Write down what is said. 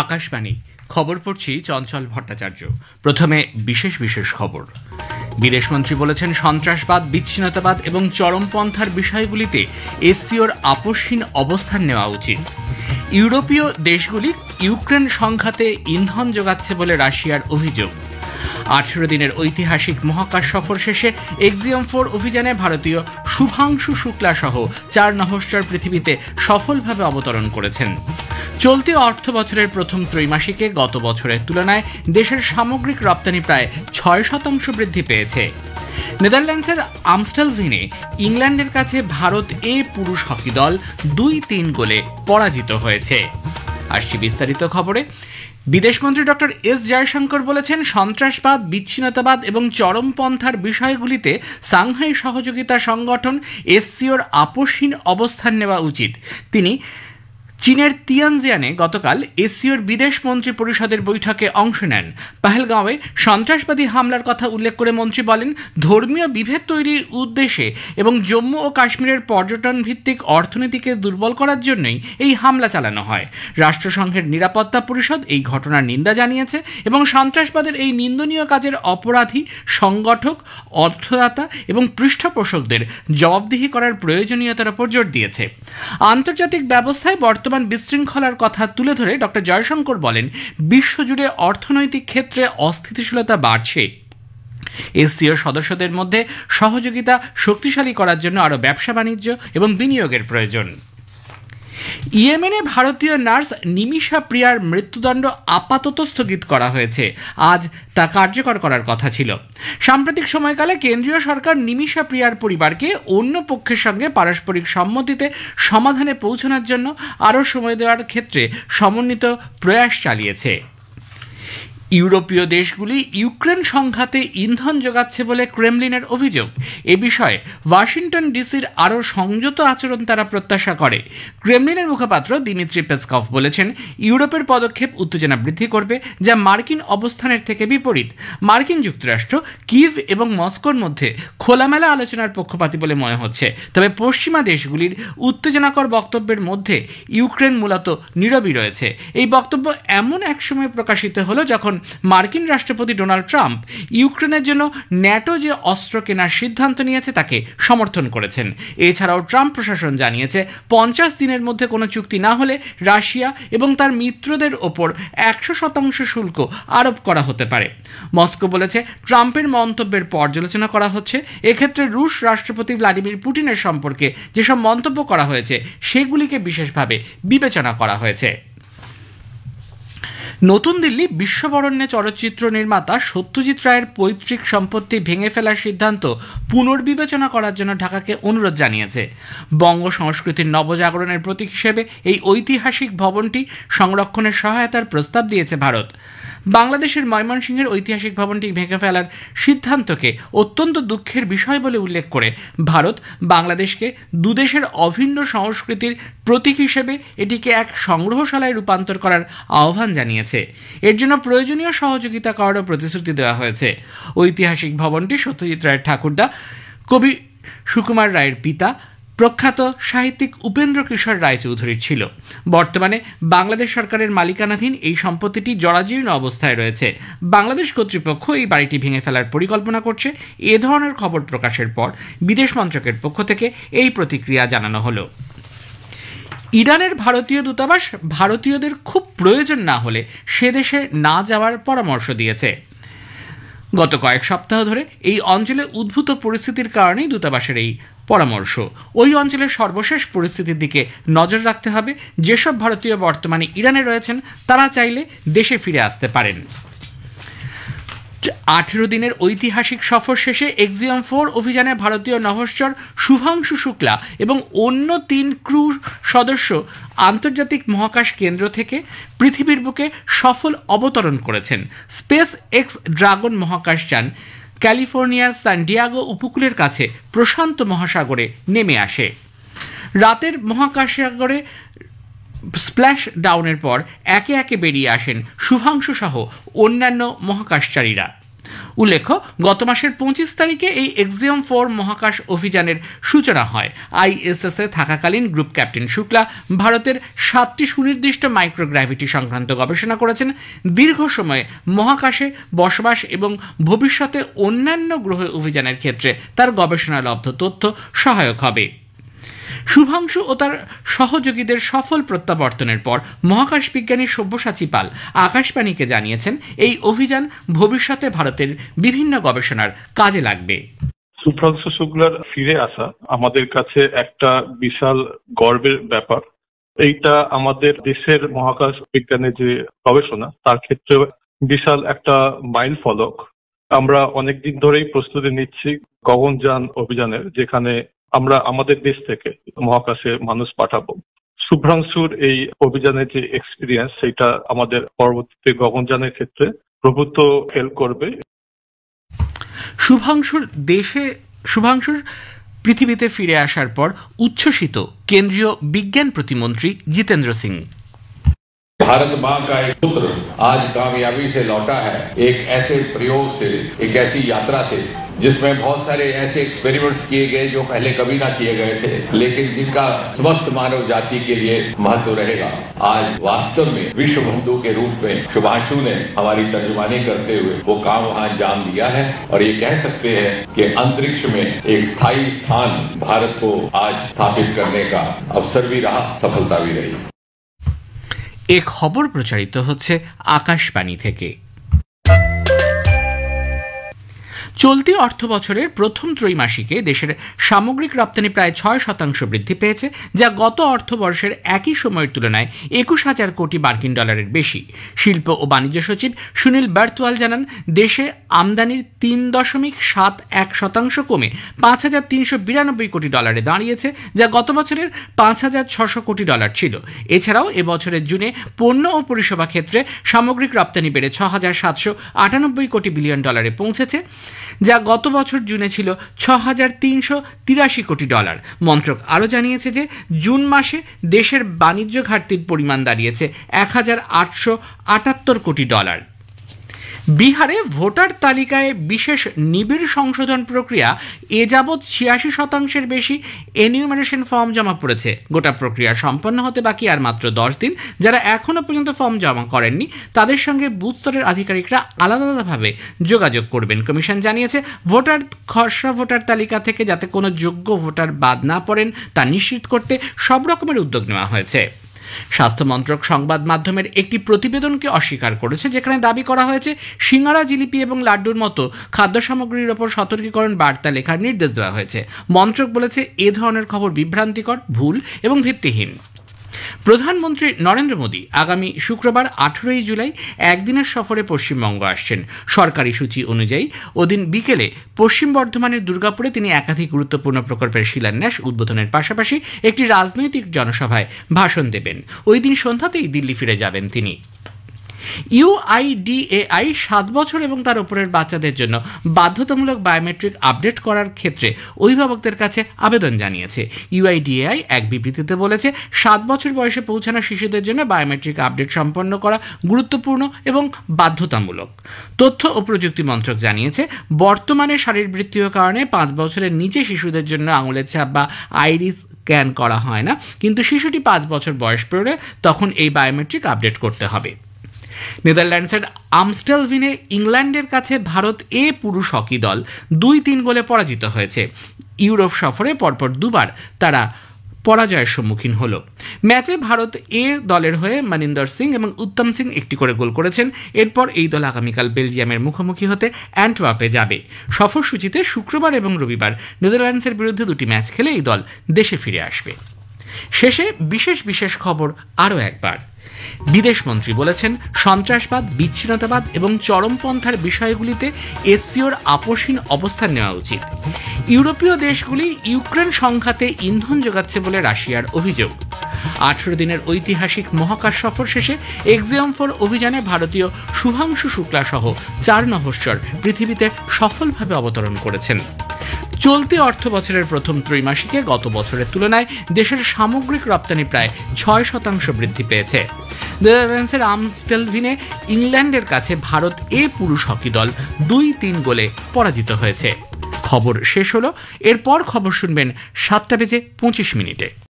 আকাশবাণী খবর পড়ছি চঞ্চল ভট্টাচার্য। প্রথমে বিশেষ বিশেষ খবর। বিদেশমন্ত্রী বলেছেন, সন্ত্রাসবাদ, বিচ্ছিন্নতাবাদ এবং চরমপন্থার বিষয়গুলিতে এসসিওর আপোষহীন অবস্থান নেওয়া উচিত। ইউরোপীয় দেশগুলি ইউক্রেন সংঘাতে ইন্ধন যোগাচ্ছে বলে রাশিয়ার অভিযোগ। 18 দিনের ঐতিহাসিক মহাকাশ সফর শেষে এক্সিওম-4 অভিযানে ভারতীয় শুভাংশু শুক্লা সহ 4 নভশ্চর পৃথিবীতে সফলভাবে অবতরণ করেছেন। চলতি অর্থ বছরের প্রথম ত্রৈমাসিকে গত বছরের তুলনায় দেশের সামগ্রিক রপ্তানি প্রায় 6% বৃদ্ধি পেয়েছে। নেদারল্যান্ডসের আমস্টেলভিনে ইংল্যান্ডের কাছে ভারত এ পুরুষ হকি দল 2-3 গোলে পরাজিত হয়েছে। আসছি বিস্তারিত খবরে। বিদেশমন্ত্রী ডক্টর এস জয়শঙ্কর বলেছেন, সন্ত্রাসবাদ, বিচ্ছিন্নতাবাদ এবং চরমপন্থার বিষয়গুলিতে সাংহাই সহযোগিতা সংগঠন এসসিওর আপোষহীন অবস্থান নেওয়া উচিত। তিনি চীনের তিয়ানজিয়ানে গতকাল এসসিওর বিদেশ মন্ত্রী পরিষদের বৈঠকে অংশ নেন। পাহেলগাঁওয়ে সন্ত্রাসবাদী হামলার কথা উল্লেখ করে মন্ত্রী বলেন, ধর্মীয় বিভেদ তৈরির উদ্দেশ্যে এবং জম্মু ও কাশ্মীরের পর্যটন ভিত্তিক অর্থনীতিকে দুর্বল করার জন্যই এই হামলা চালানো হয়। রাষ্ট্রসংঘের নিরাপত্তা পরিষদ এই ঘটনার নিন্দা জানিয়েছে এবং সন্ত্রাসবাদের এই নিন্দনীয় কাজের অপরাধী, সংগঠক, অর্থদাতা এবং পৃষ্ঠপোষকদের জবাবদিহি করার প্রয়োজনীয়তার উপর জোর দিয়েছে। আন্তর্জাতিক ব্যবস্থায় বর্তমান বিশৃঙ্খলার কথা তুলে ধরে ডক্টর জয়শঙ্কর বলেন, বিশ্বজুড়ে অর্থনৈতিক ক্ষেত্রে অস্থিতিশীলতা বাড়ছে। এসসিও সদস্যদের মধ্যে সহযোগিতা শক্তিশালী করার জন্য আরও ব্যবসা বাণিজ্য এবং বিনিয়োগের প্রয়োজন। ইয়েমেনে ভারতীয় নার্স নিমিষা প্রিয়ার মৃত্যুদণ্ড আপাতত স্থগিত করা হয়েছে। আজ তা কার্যকর করার কথা ছিল। সাম্প্রতিক সময়কালে কেন্দ্রীয় সরকার নিমিষা প্রিয়ার পরিবারকে অন্য পক্ষের সঙ্গে পারস্পরিক সম্মতিতে সমাধানে পৌঁছানোর জন্য আরও সময় দেওয়ার ক্ষেত্রে সমন্বিত প্রয়াস চালিয়েছে। ইউরোপীয় দেশগুলি ইউক্রেন সংঘাতে ইন্ধন যোগাচ্ছে বলে ক্রেমলিনের অভিযোগ। এ বিষয়ে ওয়াশিংটন ডিসির আরও সংযত আচরণ তারা প্রত্যাশা করে। ক্রেমলিনের মুখপাত্র দিমিত্রি পেসকভ বলেছেন, ইউরোপের পদক্ষেপ উত্তেজনা বৃদ্ধি করবে, যা মার্কিন অবস্থানের থেকে বিপরীত। মার্কিন যুক্তরাষ্ট্র কিয়েভ এবং মস্কোর মধ্যে খোলামেলা আলোচনার পক্ষপাতী বলে মনে হচ্ছে। তবে পশ্চিমা দেশগুলির উত্তেজনাকর বক্তব্যের মধ্যে ইউক্রেন মূলত নীরবই রয়েছে। এই বক্তব্য এমন এক সময় প্রকাশিত হলো যখন মার্কিন রাষ্ট্রপতি ডোনাল্ড ট্রাম্প ইউক্রেনের জন্য ন্যাটো যে অস্ত্র কেনার সিদ্ধান্ত নিয়েছে তাকে সমর্থন করেছেন। এছাড়াও ট্রাম্প প্রশাসন জানিয়েছে, 50 দিনের মধ্যে কোনো চুক্তি না হলে রাশিয়া এবং তার মিত্রদের ওপর 100% শুল্ক আরোপ করা হতে পারে। মস্কো বলেছে, ট্রাম্পের মন্তব্যের পর্যালোচনা করা হচ্ছে। এক্ষেত্রে রুশ রাষ্ট্রপতি ভ্লাদিমির পুতিনের সম্পর্কে যেসব মন্তব্য করা হয়েছে সেগুলিকে বিশেষভাবে বিবেচনা করা হয়েছে। নতুন দিল্লি বিশ্ববরেণ্য চলচ্চিত্র নির্মাতা সত্যজিৎ রায়ের পৈতৃক সম্পত্তি ভেঙে ফেলার সিদ্ধান্ত পুনর্বিবেচনা করার জন্য ঢাকাকে অনুরোধ জানিয়েছে। বঙ্গ সংস্কৃতির নবজাগরণের প্রতীক হিসেবে এই ঐতিহাসিক ভবনটি সংরক্ষণের সহায়তার প্রস্তাব দিয়েছে ভারত। বাংলাদেশের ময়মনসিংহের ঐতিহাসিক ভবনটি ভেঙে ফেলার সিদ্ধান্তকে অত্যন্ত দুঃখের বিষয় বলে উল্লেখ করে ভারত বাংলাদেশকে দুদেশের অভিন্ন সংস্কৃতির প্রতীক হিসেবে এটিকে এক সংগ্রহশালায় রূপান্তর করার আহ্বান জানিয়েছে। এর জন্য প্রয়োজনীয় সহযোগিতা করারও প্রতিশ্রুতি দেওয়া হয়েছে। ঐতিহাসিক ভবনটি সত্যজিৎ রায়ের ঠাকুরদা, কবি সুকুমার রায়ের পিতা, প্রখ্যাত সাহিত্যিক উপেন্দ্র কিশোর রায়চৌধুরীর ছিল। বর্তমানে বাংলাদেশ সরকারের মালিকানাধীন এই সম্পত্তিটি জরাজীর্ণ অবস্থায় রয়েছে। বাংলাদেশ কর্তৃপক্ষ এই বাড়িটি ভেঙে ফেলার পরিকল্পনা করছে। এ ধরনের খবর প্রকাশের পর বিদেশ মন্ত্রকের পক্ষ থেকে এই প্রতিক্রিয়া জানানো হলো। ইরানের ভারতীয় দূতাবাস ভারতীয়দের খুব প্রয়োজন না হলে সে দেশে না যাওয়ার পরামর্শ দিয়েছে। গত কয়েক সপ্তাহ ধরে এই অঞ্চলে উদ্ভূত পরিস্থিতির কারণেই দূতাবাসের এই পরামর্শ। ওই অঞ্চলের সর্বশেষ পরিস্থিতির দিকে নজর রাখতে হবে। যেসব ভারতীয় বর্তমানে ইরানে রয়েছেন তারা চাইলে দেশে ফিরে আসতে পারেন। 18 দিনের ঐতিহাসিক সফর শেষে এক্সিওম-4 অভিযানে ভারতীয় নভশ্চর শুভাংশু শুক্লা এবং অন্য 3 ক্রু সদস্য আন্তর্জাতিক মহাকাশ কেন্দ্র থেকে পৃথিবীর বুকে সফল অবতরণ করেছেন। স্পেস এক্স ড্রাগন মহাকাশযান ক্যালিফোর্নিয়ার সান ডিয়েগো উপকূলের কাছে প্রশান্ত মহাসাগরে নেমে আসে। রাতের মহাকাশসাগরে স্প্ল্যাশ ডাউনের পর একে একে বেরিয়ে আসেন শুভাংশু সহ অন্যান্য মহাকাশচারীরা। উল্লেখ্য, গত মাসের 25 তারিখে এই এক্সিওম 4 মহাকাশ অভিযানের সূচনা হয়। ISS এ থাকাকালীন গ্রুপ ক্যাপ্টেন শুক্লা ভারতের 7টি সুনির্দিষ্ট মাইক্রোগ্র্যাভিটি সংক্রান্ত গবেষণা করেছেন। দীর্ঘ সময়ে মহাকাশে বসবাস এবং ভবিষ্যতে অন্যান্য গ্রহ অভিযানের ক্ষেত্রে তার গবেষণালব্ধ তথ্য সহায়ক হবে। শুভাংশু ও তার সহযোগীদের সফল প্রত্যাবর্তনের পর মহাকাশ বিজ্ঞানী সব্যসাচী পাল আকাশবাণীকে জানিয়েছেন, এই অভিযান ভবিষ্যতে ভারতের বিভিন্ন গবেষণার কাজে লাগবে। শুভ্রাংশু শুক্লার ফিরে আসা আমাদের কাছে একটা বিশাল গর্বের ব্যাপার। এইটা আমাদের দেশের মহাকাশ বিজ্ঞানের যে গবেষণা তার ক্ষেত্রে বিশাল একটা মাইল ফলক। আমরা অনেকদিন ধরেই প্রস্তুতি নিচ্ছি গগনযান অভিযানের, যেখানে আমরা আমাদের দেশ থেকে মহাকাশে মানুষ পাঠাবো। শুভ্রাংশুর এই অভিযানের যে এক্সপিরিয়েন্স, সেটা আমাদের পরবর্তীতে গগনযানের ক্ষেত্রে প্রভূত হেল্প করবে। শুভাংশুর পৃথিবীতে ফিরে আসার পর উচ্ছ্বসিত কেন্দ্রীয় বিজ্ঞান প্রতিমন্ত্রী জিতেন্দ্র সিং। भारत माँ का एक पुत्र आज कामयाबी से लौटा है, एक ऐसे प्रयोग से, एक ऐसी यात्रा से जिसमें बहुत सारे ऐसे एक्सपेरिमेंट्स किए गए जो पहले कभी ना किए गए थे, लेकिन जिनका समस्त मानव जाति के लिए महत्व रहेगा। आज वास्तव में विश्व बंधु के रूप में शुभांशु ने हमारी तर्जुमानी करते हुए वो काम वहाँ अंजाम दिया है, और ये कह सकते हैं कि अंतरिक्ष में एक स्थायी स्थान भारत को आज स्थापित करने का अवसर भी रहा, सफलता भी रही। এক খবর প্রচারিত হচ্ছে আকাশবাণী থেকে। চলতি অর্থ বছরের প্রথম ত্রৈমাসিকে দেশের সামগ্রিক রপ্তানি প্রায় 6% বৃদ্ধি পেয়েছে, যা গত অর্থবর্ষের একই সময়ের তুলনায় 21,000 কোটি মার্কিন ডলারের বেশি। শিল্প ও বাণিজ্য সচিব সুনীল বার্তওয়াল জানান, দেশে আমদানির 3.71% কমে 5,392 কোটি ডলারে দাঁড়িয়েছে, যা গত বছরের 5,600 কোটি ডলার ছিল। এছাড়াও এবছরের জুনে পণ্য ও পরিষেবা ক্ষেত্রে সামগ্রিক রপ্তানি বেড়ে 6,798 কোটি বিলিয়ন ডলারে পৌঁছেছে, যা গত বছর জুনে ছিল 6,383 কোটি ডলার। মন্ত্রক আরও জানিয়েছে যে জুন মাসে দেশের বাণিজ্য ঘাটতির পরিমাণ দাঁড়িয়েছে 1,878 কোটি ডলার। বিহারে ভোটার তালিকায় বিশেষ নিবিড় সংশোধন প্রক্রিয়া এ যাবৎ 86% বেশি এনিউমারেশন ফর্ম জমা পড়েছে। গোটা প্রক্রিয়া সম্পন্ন হতে বাকি আর মাত্র 10 দিন। যারা এখনও পর্যন্ত ফর্ম জমা করেননি তাদের সঙ্গে বুথ স্তরের আধিকারিকরা আলাদা আলাদাভাবে যোগাযোগ করবেন। কমিশন জানিয়েছে, খসড়া ভোটার তালিকা থেকে যাতে কোনো যোগ্য ভোটার বাদ না পড়েন তা নিশ্চিত করতে সব রকমের উদ্যোগ নেওয়া হয়েছে। স্বাস্থ্য মন্ত্রক সংবাদ মাধ্যমের একটি প্রতিবেদনকে অস্বীকার করেছে, যেখানে দাবি করা হয়েছে সিঙ্গারা, জিলিপি এবং লাড্ডুর মতো খাদ্য সামগ্রীর ওপর সতর্কীকরণ বার্তা লেখার নির্দেশ দেওয়া হয়েছে। মন্ত্রক বলেছে, এ ধরনের খবর বিভ্রান্তিকর, ভুল এবং ভিত্তিহীন। প্রধানমন্ত্রী নরেন্দ্র মোদী আগামী শুক্রবার 18 জুলাই একদিনের সফরে পশ্চিমবঙ্গ আসছেন। সরকারি সূচি অনুযায়ী ওদিন বিকেলে পশ্চিম বর্ধমানের দুর্গাপুরে তিনি একাধিক গুরুত্বপূর্ণ প্রকল্পের শিলান্যাস, উদ্বোধনের পাশাপাশি একটি রাজনৈতিক জনসভায় ভাষণ দেবেন। ওই দিন সন্ধ্যাতেই দিল্লি ফিরে যাবেন তিনি। UIDAI 7 বছর এবং তার উপরের বাচ্চাদের জন্য বাধ্যতামূলক বায়োমেট্রিক আপডেট করার ক্ষেত্রে অভিভাবকদের কাছে আবেদন জানিয়েছে। UIDAI এক বিবৃতিতে বলেছে, 7 বছর বয়সে পৌঁছানো শিশুদের জন্য বায়োমেট্রিক আপডেট সম্পন্ন করা গুরুত্বপূর্ণ এবং বাধ্যতামূলক। তথ্য ও প্রযুক্তি মন্ত্রক জানিয়েছে, বর্তমানে শারীরবৃত্তীয় কারণে 5 বছরের নিচে শিশুদের জন্য আঙুলের ছাপ বা আইরিস স্ক্যান করা হয় না, কিন্তু শিশুটি 5 বছর বয়স পেরোলে তখন এই বায়োমেট্রিক আপডেট করতে হবে। নেদারল্যান্ডসের আমস্টেলভিনে ইংল্যান্ডের কাছে ভারত এ পুরুষ হকি দল 2-3 গোলে পরাজিত হয়েছে। ইউরোপ সফরে পরপর দুবার তারা পরাজয়ের সম্মুখীন হল। ম্যাচে ভারত এ দলের হয়ে মনিন্দর সিং এবং উত্তম সিং একটি করে গোল করেছেন। এরপর এই দল আগামীকাল বেলজিয়ামের মুখোমুখি হতে অ্যান্টওয়ার্পে যাবে। সফরসূচিতে শুক্রবার এবং রবিবার নেদারল্যান্ডসের বিরুদ্ধে 2টি ম্যাচ খেলে এই দল দেশে ফিরে আসবে। শেষে বিশেষ খবর আরও একবার। বিদেশমন্ত্রী বলেছেন, সন্ত্রাসবাদ, বিচ্ছিন্নতাবাদ এবং চরমপন্থার বিষয়গুলিতে এসসিওর আপোষহীন অবস্থান নেওয়া উচিত। ইউরোপীয় দেশগুলি ইউক্রেন সংঘাতে ইন্ধন যোগাচ্ছে বলে রাশিয়ার অভিযোগ। 18 দিনের ঐতিহাসিক মহাকাশ সফর শেষে এক্সিওম 4 অভিযানে ভারতীয় শুভাংশু শুক্লা সহ 4 নভশ্চর পৃথিবীতে সফলভাবে অবতরণ করেছেন। চলতি অর্থ বছরের প্রথম ত্রৈমাসিকে গত বছরের তুলনায় দেশের সামগ্রিক রপ্তানি প্রায় 6% বৃদ্ধি পেয়েছে। নেদারল্যান্ডসের আমস্টেলভিনে ইংল্যান্ডের কাছে ভারত পুরুষ হকি দল 2-3 গোলে পরাজিত হয়েছে। খবর শেষ হলো। এরপর খবর শুনবেন 7:25 মিনিটে।